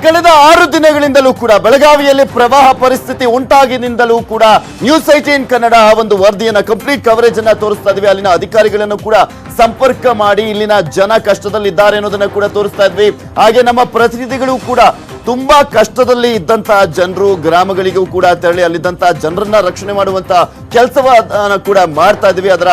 ಕಳೆದ 6 ದಿನಗಳಿಂದಲೂ ಕೂಡ ಬೆಳಗಾವಿಯಲ್ಲಿ ಪ್ರವಾಹ ಪರಿಸ್ಥಿತಿ ಉಂಟಾಗಿನಿಂದಲೂ ಕೂಡ ನ್ಯೂಸ್ 18 ಕನ್ನಡ ಒಂದು ವರದಿಯನ್ನ ಕಂಪ್ಲೀಟ್ ಕವರೇಜ್ ಅನ್ನ ತೋರಿಸ್ತಾ ಇದ್ವಿ. ಅಲ್ಲಿನ ಅಧಿಕಾರಿಗಳನ್ನು ಕೂಡ ಸಂಪರ್ಕ ಮಾಡಿ ಇಲ್ಲಿನ ಜನ ಕಷ್ಟದಲ್ಲಿದ್ದಾರೆ ಅನ್ನೋದನ್ನ ಕೂಡ ತೋರಿಸ್ತಾ ಇದ್ವಿ. ಹಾಗೆ ನಮ್ಮ ಪ್ರತಿನಿಧಿಗಳು ಕೂಡ ತುಂಬಾ ಕಷ್ಟದಲ್ಲಿ ಇದ್ದಂತಹ ಜನರು ಗ್ರಾಮಗಳಿಗೂ ಕೂಡ ತೆರಳಿ ಅಲ್ಲಿದ್ದಂತಹ ಜನರನ್ನ ರಕ್ಷಣೆ ಮಾಡುವಂತ ಕೆಲಸವನ್ನ ಕೂಡ ಮಾಡ್ತಾ ಇದ್ವಿ. ಅದರ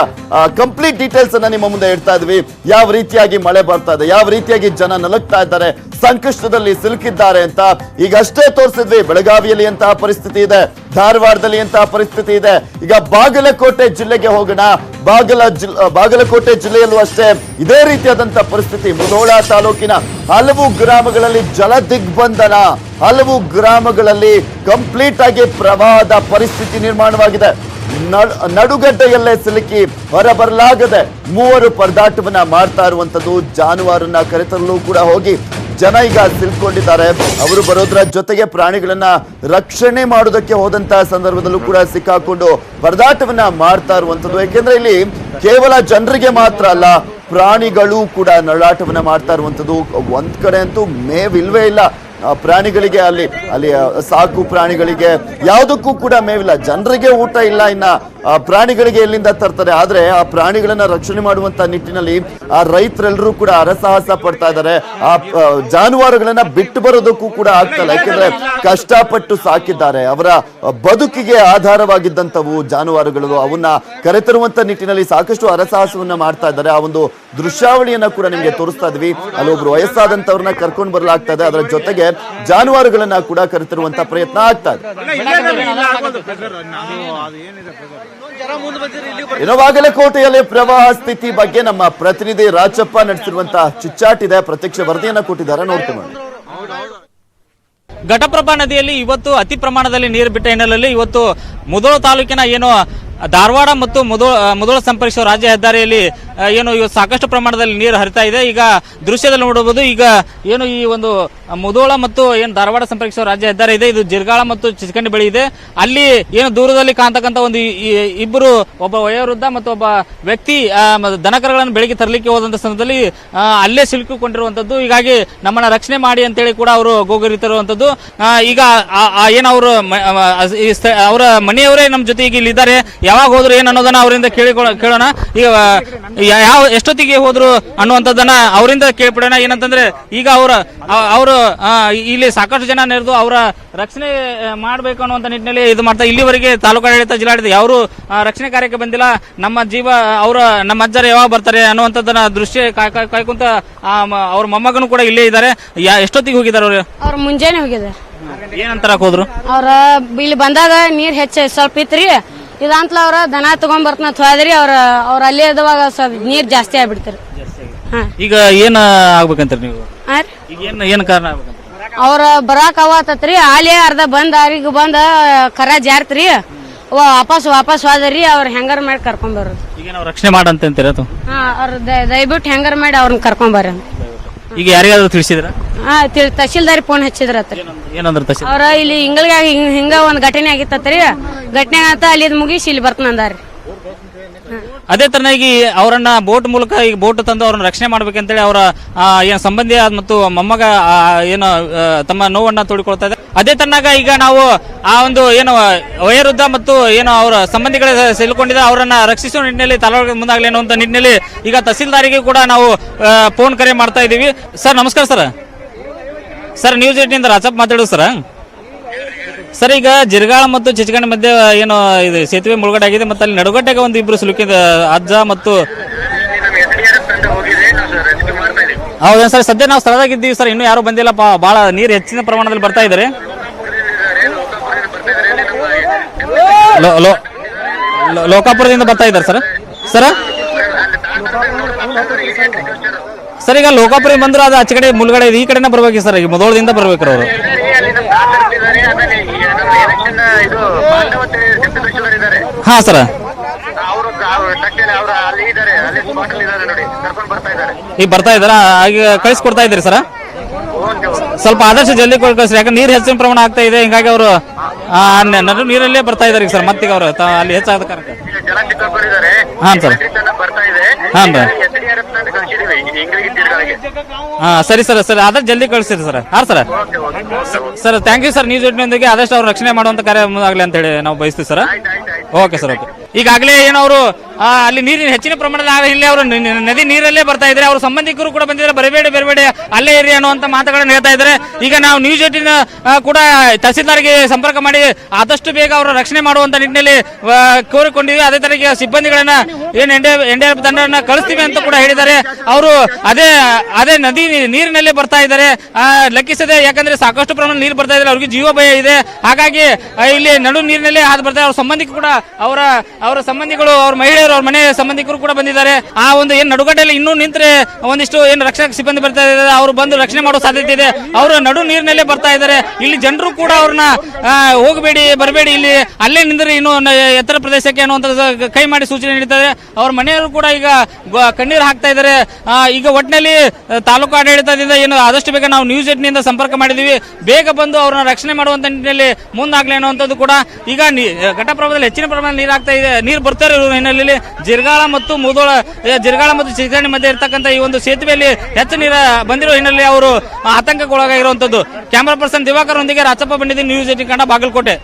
ಕಂಪ್ಲೀಟ್ ಡೀಟೇಲ್ಸ್ ಅನ್ನ ನಿಮ್ಮ ಮುಂದೆ ಇಡ್ತಾ ಇದ್ವಿ. ಯಾವ ರೀತಿಯಾಗಿ ಮಳೆ ಬರ್ತಾ ಇದೆ, ಯಾವ ರೀತಿಯಾಗಿ ಜನ ನಲಗ್ತಾ ಇದ್ದಾರೆ, ಸಂಕಷ್ಟದಲ್ಲಿ ಸಿಲುಕಿದ್ದಾರೆ ಅಂತ ಈಗಷ್ಟೇ ತೋರಿಸಿದ್ವಿ. ಬೆಳಗಾವಿಯಲ್ಲಿ ಎಂತಹ ಪರಿಸ್ಥಿತಿ ಇದೆ, ಧಾರವಾಡದಲ್ಲಿ ಎಂತಹ ಪರಿಸ್ಥಿತಿ ಇದೆ. ಈಗ ಬಾಗಲಕೋಟೆ ಜಿಲ್ಲೆಗೆ ಹೋಗೋಣ. ಬಾಗಲಕೋಟೆ ಜಿಲ್ಲೆಯಲ್ಲೂ ಅಷ್ಟೇ ಇದೇ ರೀತಿಯಾದಂತಹ ಪರಿಸ್ಥಿತಿ. ಮುಧೋಳ ತಾಲೂಕಿನ ಹಲವು ಗ್ರಾಮಗಳಲ್ಲಿ ಜಲ ದಿಗ್ಬಂಧನ, ಹಲವು ಗ್ರಾಮಗಳಲ್ಲಿ ಕಂಪ್ಲೀಟ್ ಆಗಿ ಪ್ರವಾಹದ ಪರಿಸ್ಥಿತಿ ನಿರ್ಮಾಣವಾಗಿದೆ. ನಡುಗಡ್ಡೆಯಲ್ಲೇ ಸಿಲುಕಿ ಹೊರಬರಲಾಗದೆ 3 ಪರದಾಟವನ್ನ ಮಾಡ್ತಾ ಇರುವಂತದ್ದು. ಜಾನುವಾರನ್ನ ಕರೆತರಲು ಕೂಡ ಹೋಗಿ ಜನ ಈಗ ಸಿಲ್ಕೊಂಡಿದ್ದಾರೆ. ಅವರು ಬರೋದ್ರ ಜೊತೆಗೆ ಪ್ರಾಣಿಗಳನ್ನ ರಕ್ಷಣೆ ಮಾಡೋದಕ್ಕೆ ಹೋದಂತಹ ಸಂದರ್ಭದಲ್ಲೂ ಕೂಡ ಸಿಕ್ಕಾಕೊಂಡು ಪರದಾಟವನ್ನ ಮಾಡ್ತಾ ಇರುವಂತದ್ದು. ಯಾಕೆಂದ್ರೆ ಇಲ್ಲಿ ಕೇವಲ ಜನರಿಗೆ ಮಾತ್ರ ಅಲ್ಲ, ಪ್ರಾಣಿಗಳು ಕೂಡ ನರಳಾಟವನ್ನ ಮಾಡ್ತಾ ಇರುವಂತದ್ದು. ಒಂದ್ ಕಡೆ ಅಂತೂ ಮೇವಿಲ್ವೇ ಇಲ್ಲ ಪ್ರಾಣಿಗಳಿಗೆ. ಅಲ್ಲಿ ಸಾಕು ಪ್ರಾಣಿಗಳಿಗೆ ಯಾವುದಕ್ಕೂ ಕೂಡ ಮೇವಿಲ್ಲ, ಜನರಿಗೆ ಊಟ ಇಲ್ಲ, ಇನ್ನ ಪ್ರಾಣಿಗಳಿಗೆ ಎಲ್ಲಿಂದ ತರ್ತಾರೆ. ಆದ್ರೆ ಆ ಪ್ರಾಣಿಗಳನ್ನ ರಕ್ಷಣೆ ಮಾಡುವಂತ ನಿಟ್ಟಿನಲ್ಲಿ ಆ ರೈತರೆಲ್ಲರೂ ಕೂಡ ಹರಸಾಹಸ ಪಡ್ತಾ ಇದ್ದಾರೆ. ಆ ಜಾನುವಾರುಗಳನ್ನ ಬಿಟ್ಟು ಬರೋದಕ್ಕೂ ಕೂಡ ಆಗ್ತಲ್ಲ. ಯಾಕೆಂದ್ರೆ ಕಷ್ಟಪಟ್ಟು ಸಾಕಿದ್ದಾರೆ, ಅವರ ಬದುಕಿಗೆ ಆಧಾರವಾಗಿದ್ದಂಥವು ಜಾನುವಾರುಗಳು. ಅವನ್ನ ಕರೆತರುವಂತ ನಿಟ್ಟಿನಲ್ಲಿ ಸಾಕಷ್ಟು ಹರಸಾಹಸವನ್ನ ಮಾಡ್ತಾ ಇದ್ದಾರೆ. ಆ ಒಂದು ದೃಶ್ಯಾವಳಿಯನ್ನ ಕೂಡ ನಿಮ್ಗೆ ತೋರಿಸ್ತಾ ಇದ್ವಿ. ಅಲ್ಲೊಬ್ರು ವಯಸ್ಸಾದಂತವ್ರನ್ನ ಕರ್ಕೊಂಡು ಬರಲಾಗ್ತಾ ಇದೆ. ಅದರ ಜೊತೆಗೆ ಜಾನುವಾರುಗಳನ್ನ ಕೂಡ ಕರೆತರುವಂತ ಪ್ರಯತ್ನ ಆಗ್ತಾ ಇದೆ. ಇನ್ನು ಬಾಗಲಕೋಟೆಯಲ್ಲಿ ಪ್ರವಾಹ ಸ್ಥಿತಿ ಬಗ್ಗೆ ನಮ್ಮ ಪ್ರತಿನಿಧಿ ರಾಜಪ್ಪ ನಡೆಸಿರುವಂತಹ ಚಿಚ್ಚಾಟ್ ಇದೆ. ಪ್ರತ್ಯಕ್ಷ ವರದಿಯನ್ನ ಕೊಟ್ಟಿದ್ದಾರೆ, ನೋಡ್ಕೊಂಡು. ಘಟಪ್ರಭಾ ನದಿಯಲ್ಲಿ ಇವತ್ತು ಅತಿ ಪ್ರಮಾಣದಲ್ಲಿ ನೀರು ಬಿಟ್ಟ ಹಿನ್ನೆಲೆಯಲ್ಲಿ ಇವತ್ತು ಮುಧೋಳ ತಾಲೂಕಿನ ಏನು ಧಾರವಾಡ ಮತ್ತು ಮುಧೋಳ ಸಂಪರ್ಕಿಸುವ ರಾಜ್ಯ ಹೆದ್ದಾರಿಯಲ್ಲಿ ಏನು ಇವತ್ತು ಸಾಕಷ್ಟು ಪ್ರಮಾಣದಲ್ಲಿ ನೀರು ಹರಿತಾ ಇದೆ. ಈಗ ದೃಶ್ಯದಲ್ಲಿ ನೋಡಬಹುದು. ಈಗ ಏನು ಈ ಒಂದು ಮುಧೋಳ ಮತ್ತು ಏನು ಧಾರವಾಡ ಸಂಪರ್ಕಿಸುವ ರಾಜ್ಯ ಹೆದ್ದಾರಿ ಇದೆ, ಇದು ಜಿರ್ಗಾಳ ಮತ್ತು ಚಿಚಕಂಡಿ ಬಳಿ ಇದೆ. ಅಲ್ಲಿ ಏನು ದೂರದಲ್ಲಿ ಕಾಣ್ತಕ್ಕಂಥ ಒಂದು ಇಬ್ಬರು, ಒಬ್ಬ ವಯೋವೃದ್ಧ ಮತ್ತು ಒಬ್ಬ ವ್ಯಕ್ತಿ ದನಕರಗಳನ್ನು ಬೆಳಿಗ್ಗೆ ತರಲಿಕ್ಕೆ ಹೋದಂತ ಸಂದರ್ಭದಲ್ಲಿ ಅಲ್ಲೇ ಸಿಲುಕಿಕೊಂಡಿರುವಂತದ್ದು. ಹೀಗಾಗಿ ನಮ್ಮನ್ನ ರಕ್ಷಣೆ ಮಾಡಿ ಅಂತೇಳಿ ಕೂಡ ಅವರು ಗೋಗರಿತಿರುವಂತದ್ದು. ಈಗ ಏನು ಅವರು ಅವರ ಮನೆಯವರೇ ನಮ್ಮ ಜೊತೆ ಈಗ ಇಲ್ಲಿದ್ದಾರೆ. ಯಾವಾಗ ಹೋದ್ರು ಏನ್ ಅನ್ನೋದನ್ನ ಅವರಿಂದ ಕೇಳೋಣ. ಈಗ ಎಷ್ಟೊತ್ತಿಗೆ ಹೋದ್ರು ಅನ್ನುವಂಥದ್ದನ್ನ ಅವರಿಂದ ಕೇಳ್ಬಿಡೋಣ. ಏನಂತಂದ್ರೆ ಈಗ ಅವರು ಇಲ್ಲಿ ಸಾಕಷ್ಟು ಜನ ನೆರೆದು ಅವರ ರಕ್ಷಣೆ ಮಾಡಬೇಕು ಅನ್ನುವಂತ ನಿಟ್ಟಿನಲ್ಲಿ ಇದು ಮಾಡ್ತಾ ಇಲ್ಲಿವರೆಗೆ ತಾಲೂಕಾಡಳಿತ ಜಿಲ್ಲಾಡಳಿತ ಯಾರು ರಕ್ಷಣೆ ಕಾರ್ಯಕ್ಕೆ ಬಂದಿಲ್ಲ. ನಮ್ಮ ಅಜ್ಜರ ಯಾವಾಗ ಬರ್ತಾರೆ ಅನ್ನುವಂಥದ್ದನ್ನ ದೃಶ್ಯ ಕಾಯ್ಕೊಂತ ಅವ್ರ ಮೊಮ್ಮಗನು ಕೂಡ ಇಲ್ಲೇ ಇದ್ದಾರೆ. ಎಷ್ಟೊತ್ತಿಗೆ ಹೋಗಿದ್ದಾರೆ ಅವ್ರು ಮುಂಜಾನೆ ಹೋಗಿದ್ದಾರೆ. ಏನಂತಾರ ಹೋದ್ರು? ಅವ್ರ ಇಲ್ಲಿ ಬಂದಾಗ ನೀರ್ ಸ್ವಲ್ಪ ಇತ್ರಿ, ಇದಂತಲ ಅವ್ರ ದನ ತಗೊಂಡ್ ಬರ್ತನ ಹೋದ್ರಿ. ಅವ್ರ ಅಲ್ಲಿ ಇರುವಾಗ ಸ್ವಲ್ಪ ನೀರ್ ಜಾಸ್ತಿ ಆಗ್ಬಿಡ್ತಾರ. ಈಗ ಏನ್ ಆಗ್ಬೇಕಂತ ನೀವು? ಏನ್ ಕಾರಣ ಆಗ್ಬೇಕಂತ? ಅವ್ರ ಬರಾಕ್ ಅವತ್ರಿ ಅಲ್ಲಿ ಅರ್ಧ ಬಂದ್ ಅವ್ರಿಗೆ ಬಂದ ಕರ ಜಾರ್ತ್ರಿ, ವಾಪಸ್ ಹೋದ್ರಿ. ಅವ್ರ ಹೆಂಗಾರ ಮಾಡಿ ಕರ್ಕೊಂಡ್ ಬರೋದು. ಈಗ ನಾವು ರಕ್ಷಣೆ ಮಾಡಂತೀರ? ಅವ್ರ ದಯವಿಟ್ಟು ಹೆಂಗಾರ ಮಾಡಿ ಅವ್ರನ್ನ ಕರ್ಕೊಂಡ್ ಬರ್ರಿ. ಈಗ ಯಾರಿಗಾದ್ರೂ ತಿಳಿಸಿದ್ರ? ತಹಶೀಲ್ದಾರಿ ಫೋನ್ ಹಚ್ಚಿದ್ರತ್ರಿ. ಏನಂದ್ರ ತಹಶೀಲ್? ಅವ್ರ ಇಲ್ಲಿ ಹಿಂಗ ಒಂದ್ ಘಟನೆ ಆಗಿತ್ತತ್ರಿ. ಘಟನೆ ಆತ ಅಲ್ಲಿ ಮುಗಿಸಿ ಇಲ್ಲಿ ಬರ್ತನಂದಾರಿ. ಅದೇ ತರನಾಗಿ ಅವರನ್ನ ಬೋಟ್ ಮೂಲಕ ಈಗ ಬೋಟ್ ತಂದು ಅವ್ರನ್ನ ರಕ್ಷಣೆ ಮಾಡ್ಬೇಕಂತೇಳಿ ಅವರ ಏನ್ ಸಂಬಂಧಿ ಮತ್ತು ಮೊಮ್ಮಗ ಏನು ತಮ್ಮ ನೋವನ್ನ ತೋಡಿಕೊಳ್ತಾ ಇದೆ. ಅದೇ ತರನಾಗ ಈಗ ನಾವು ಆ ಒಂದು ಏನು ವಯೋವೃದ್ಧ ಮತ್ತು ಏನು ಅವರ ಸಂಬಂಧಿಗಳ ಸಿಲುಕೊಂಡಿದ್ದಾರೆ ಅವರನ್ನ ರಕ್ಷಿಸುವ ನಿಟ್ಟಿನಲ್ಲಿ ತಾಲೂಕು ಮುಂದಾಗಲಿ ಅನ್ನುವಂತ ನಿಟ್ಟಿನಲ್ಲಿ ಈಗ ತಹಸೀಲ್ದಾರಿಗೆ ಕೂಡ ನಾವು ಫೋನ್ ಕರೆ ಮಾಡ್ತಾ ಇದೀವಿ. ಸರ್ ನಮಸ್ಕಾರ. ಸರ್ ನ್ಯೂಸ್ 18 ಇಂದ ರಾಜಪ್ಪ ಮಾತಾಡೋದು ಸರ್. ಈಗ ಜಿರ್ಗಾಳ ಮತ್ತು ಚಿಚಕಂಡಿ ಮಧ್ಯೆ ಏನು ಇದು ಸೇತುವೆ ಮುಳುಗಡೆ ಆಗಿದೆ ಮತ್ತು ಅಲ್ಲಿ ನಡುಗಡ್ಡೆಗೆ ಒಂದು ಇಬ್ರು ಸಿಲುಕಿದ ಅಜ್ಜ ಮತ್ತು ಹೌದೇನು ಸರ್? ಸದ್ಯ ನಾವು ಸ್ಥಳದಾಗಿದ್ದೀವಿ ಸರ್, ಇನ್ನೂ ಯಾರು ಬಂದಿಲ್ಲ. ಬಹಳ ನೀರು ಹೆಚ್ಚಿನ ಪ್ರಮಾಣದಲ್ಲಿ ಬರ್ತಾ ಇದ್ದಾರೆ. ಲೋಕಾಪುರದಿಂದ ಬರ್ತಾ ಇದ್ದಾರೆ ಸರ್ ಈಗ ಲೋಕಾಪುರ ಬಂದ್ರು ಅದು ಆಚೆ ಕಡೆ ಮುಳುಗಡೆ ಇದೆ, ಈ ಕಡೆನೇ ಬರ್ಬೇಕು ಸರ್. ಈಗ ಮುಧೋಳದಿಂದ ಬರ್ಬೇಕ್ರಿ ಅವರು. ಹಾ ಸರ್, ಈಗ ಬರ್ತಾ ಇದಾರ, ಹಾಗೆ ಕಳಿಸ್ಕೊಡ್ತಾ ಇದ್ರಿ ಸರ್. ಸ್ವಲ್ಪ ಆದಷ್ಟು ಜಲ್ದಿ ಕಳಿಸ್ರಿ, ಯಾಕಂದ್ರೆ ನೀರು ಹೆಚ್ಚಿನ ಪ್ರಮಾಣ ಆಗ್ತಾ ಇದೆ. ಹಿಂಗಾಗಿ ಅವರು ನಡು ನೀರಲ್ಲೇ ಬರ್ತಾ ಇದಾರೆ ಸರ್. ಮತ್ತೀಗ ಅವರು ಅಲ್ಲಿ ಹೆಚ್ಚಾದ ಕಾರಣ. ಹಾಂ ಸರ್, ಹಾಂ ಇಂಗ್ಲಿಗೆ ತೀರ್ಗಳಿಗೆ. ಹಾ ಸರಿ ಸರ್ ಸರ್ ಆದಷ್ಟು ಜಲ್ದಿ ಕಳಿಸ್ತೀರಿ ಸರ್. ಹಾಂ sir sir thank you sir. News 18 ಆದಷ್ಟು ಅವ್ರು ರಕ್ಷಣೆ ಮಾಡುವಂತ ಕಾರ್ಯ ಮುಂದಾಗಲಿ ಅಂತ ಹೇಳಿ ನಾವು ಬಯಸ್ತೀವಿ ಸರ್. Okay sir okay. ಈಗಾಗಲೇ ಏನೋ ಅವರು ಅಲ್ಲಿ ನೀರಿನ ಹೆಚ್ಚಿನ ಪ್ರಮಾಣದಲ್ಲಿ ಇಲ್ಲಿ ಅವರು ನದಿ ನೀರಲ್ಲೇ ಬರ್ತಾ ಇದ್ದಾರೆ. ಅವ್ರ ಸಂಬಂಧಿಕರು ಕೂಡ ಬಂದಿದ್ದಾರೆ, ಬರಬೇಡಿ ಅಲ್ಲೇ ಇರಿ ಅನ್ನುವಂತ ಮಾತುಗಳನ್ನು ಹೇಳ್ತಾ ಇದ್ದಾರೆ. ಈಗ ನಾವು ನ್ಯೂಸ್ 18 ಕೂಡ ತಹಸೀಲ್ದಾರ್ಗೆ ಸಂಪರ್ಕ ಮಾಡಿ ಆದಷ್ಟು ಬೇಗ ಅವರ ರಕ್ಷಣೆ ಮಾಡುವಂತ ನಿಟ್ಟಿನಲ್ಲಿ ಕೋರಿಕೊಂಡಿವಿ. ಅದೇ ತರ ಸಿಬ್ಬಂದಿಗಳನ್ನ ಏನು NDRF ತಂಡವನ್ನ ಕಳಿಸ್ತೀವಿ ಅಂತ ಕೂಡ ಹೇಳಿದ್ದಾರೆ. ಅವರು ಅದೇ ನದಿ ನೀರಿನಲ್ಲೇ ಬರ್ತಾ ಇದ್ದಾರೆ, ಲೆಕ್ಕಿಸದೆ. ಯಾಕಂದ್ರೆ ಸಾಕಷ್ಟು ಪ್ರಮಾಣ ನೀರು ಬರ್ತಾ ಇದ್ದಾರೆ, ಅವ್ರಿಗೆ ಜೀವ ಭಯ ಇದೆ. ಹಾಗಾಗಿ ಇಲ್ಲಿ ನಡು ನೀರಿನಲ್ಲೇ ಹಾದು ಬರ್ತಾರೆ. ಅವ್ರ ಸಂಬಂಧಿಕರು ಕೂಡ ಅವರ ಸಂಬಂಧಿಗಳು, ಅವ್ರ ಮಹಿಳೆಯರು, ಅವ್ರ ಮನೆ ಸಂಬಂಧಿಕರು ಕೂಡ ಬಂದಿದ್ದಾರೆ. ಆ ಒಂದು ಏನು ನಡುಗಡ್ಡೆಯಲ್ಲಿ ಇನ್ನೂ ನಿಂತರೆ ಒಂದಿಷ್ಟು ಏನು ರಕ್ಷಕ ಸಿಬ್ಬಂದಿ ಬರ್ತಾ ಇದ್ದಾರೆ, ಅವರು ಬಂದು ರಕ್ಷಣೆ ಮಾಡೋ ಸಾಧ್ಯತೆ ಇದೆ. ಅವರು ನಡು ನೀರಿನಲ್ಲೇ ಬರ್ತಾ ಇದ್ದಾರೆ. ಇಲ್ಲಿ ಜನರು ಕೂಡ ಅವ್ರನ್ನ ಹೋಗಬೇಡಿ, ಬರಬೇಡಿ, ಇಲ್ಲಿ ಅಲ್ಲೇ ನಿಂದ್ರೆ ಇನ್ನು ಎತ್ತರ ಪ್ರದೇಶಕ್ಕೆ ಅನ್ನುವಂತ ಕೈ ಮಾಡಿ ಸೂಚನೆ ನೀಡುತ್ತಾರೆ. ಅವ್ರ ಮನೆಯವರು ಕೂಡ ಈಗ ಕಣ್ಣೀರು ಹಾಕ್ತಾ ಇದ್ದಾರೆ. ಈಗ ಒಟ್ಟಿನಲ್ಲಿ ತಾಲೂಕು ಆಡಳಿತದಿಂದ ಏನು ಆದಷ್ಟು ಬೇಗ ನಾವು ನ್ಯೂಸ್ 18 ಸಂಪರ್ಕ ಮಾಡಿದೀವಿ, ಬೇಗ ಬಂದು ಅವ್ರನ್ನ ರಕ್ಷಣೆ ಮಾಡುವಂತ ನಿಟ್ಟಿನಲ್ಲಿ ಮುಂದಾಗ್ಲಿ ಅನ್ನುವಂಥದ್ದು ಕೂಡ. ಈಗ ಘಟಪ್ರಭಾವದಲ್ಲಿ ಹೆಚ್ಚಿನ ಪ್ರಮಾಣದಲ್ಲಿ ನೀರು ಬರ್ತಾ ಇರೋ ಹಿನ್ನೆಲೆಯಲ್ಲಿ ಜಿರಗಾಳ ಮತ್ತು ಚಿಗಣಿ ಮಧ್ಯೆ ಇರ್ತಕ್ಕಂಥ ಈ ಒಂದು ಸೇತುವೆಯಲ್ಲಿ ಹೆಚ್ಚು ನೀರು ಬಂದಿರೋ ಹಿನ್ನೆಲೆಯಲ್ಲಿ ಅವರು ಆತಂಕಕ್ಕೊಳಗಾಗಿರುವಂತದ್ದು. ಕ್ಯಾಮರಾ ಪರ್ಸನ್ ದಿವಾಕರ್ ಒಂದಿಗೆ ರಾಚಪ್ಪ ಬಂದಿದ್ದೀನಿ, ನ್ಯೂಸ್ 18 ಕನ್ನಡ, ಬಾಗಲಕೋಟೆ.